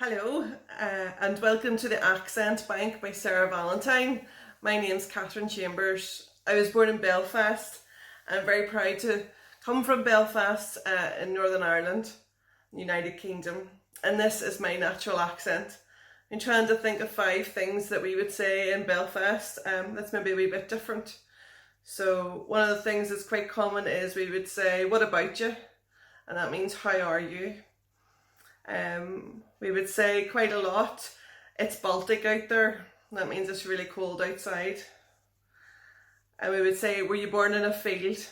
Hello, and welcome to the Accent Bank by Sarah Valentine. My name's Catherine Chambers. I was born in Belfast. I'm very proud to come from Belfast in Northern Ireland, United Kingdom, and this is my natural accent. I'm trying to think of 5 things that we would say in Belfast that's maybe a wee bit different. So one of the things that's quite common is we would say, "What about you?" And that means, "How are you?" We would say quite a lot, "It's Baltic out there." That means it's really cold outside. And we would say, "Were you born in a field?"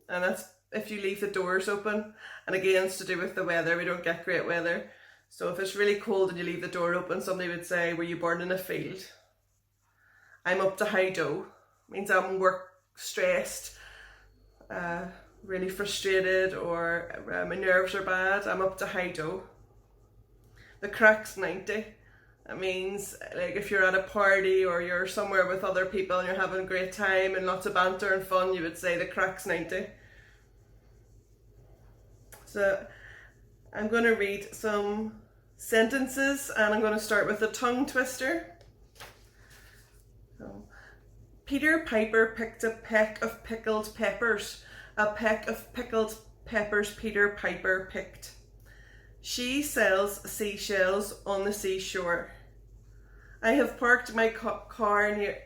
And that's if you leave the doors open. And again, it's to do with the weather. We don't get great weather. So if it's really cold and you leave the door open, somebody would say, "Were you born in a field?" "I'm up to high dough." Means I'm work stressed, really frustrated, or my nerves are bad. I'm up to high dough. The crack's 90. That means like if you're at a party or you're somewhere with other people and you're having a great time and lots of banter and fun, you would say the crack's 90. So I'm going to read some sentences and I'm going to start with a tongue twister. So, Peter Piper picked a peck of pickled peppers. A peck of pickled peppers Peter Piper picked. She sells seashells on the seashore. I have parked my car near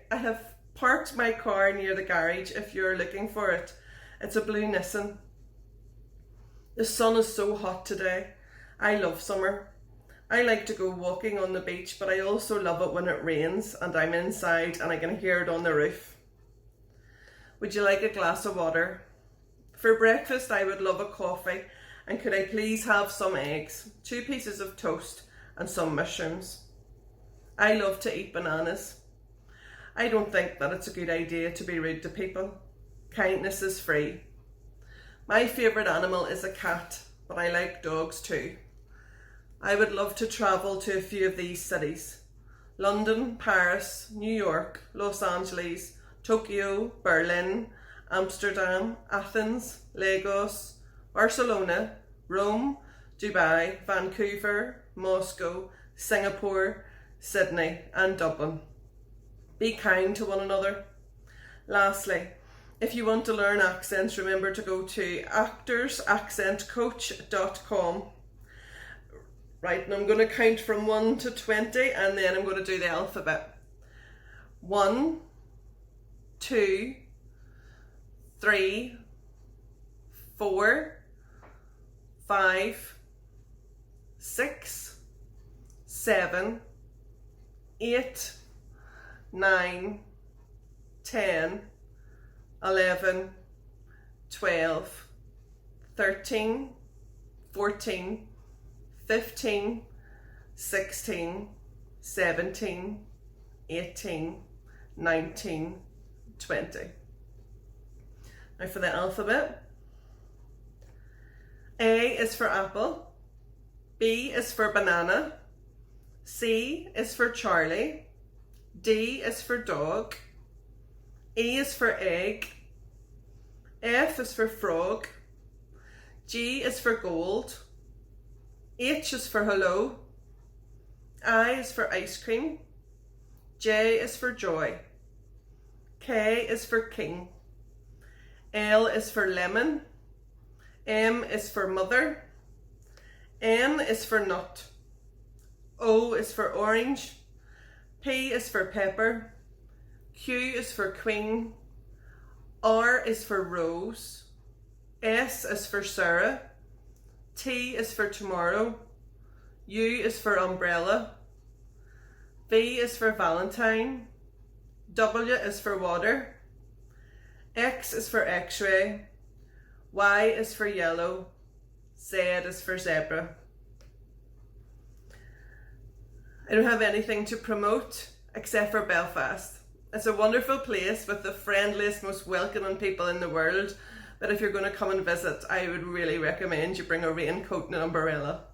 the garage if you're looking for it. It's a blue Nissan. The sun is so hot today. I love summer. I like to go walking on the beach, but I also love it when it rains and I'm inside and I can hear it on the roof. Would you like a glass of water? For breakfast, I would love a coffee. And could I please have some eggs, 2 pieces of toast and some mushrooms? I love to eat bananas. I don't think that it's a good idea to be rude to people. Kindness is free. My favourite animal is a cat, but I like dogs too. I would love to travel to a few of these cities: London, Paris, New York, Los Angeles, Tokyo, Berlin, Amsterdam, Athens, Lagos, Barcelona, Rome, Dubai, Vancouver, Moscow, Singapore, Sydney and Dublin. Be kind to one another. Lastly, if you want to learn accents, remember to go to actorsaccentcoach.com. Right, and I'm going to count from 1 to 20 and then I'm going to do the alphabet. 1, 2, 3, 4, 5, 6, 7, 8, 9, 10, 11, 12, 13, 14, 15, 16, 17, 18, 19, 20. Now for the alphabet. A is for apple, B is for banana, C is for Charlie, D is for dog, E is for egg, F is for frog, G is for gold, H is for hello, I is for ice cream, J is for joy, K is for king, L is for lemon, M is for mother, N is for nut, O is for orange, P is for pepper, Q is for queen, R is for rose, S is for Sarah, T is for tomorrow, U is for umbrella, V is for Valentine, W is for water, X is for x-ray, Y is for yellow, Z is for zebra. I don't have anything to promote except for Belfast. It's a wonderful place with the friendliest, most welcoming people in the world. But if you're going to come and visit, I would really recommend you bring a raincoat and an umbrella.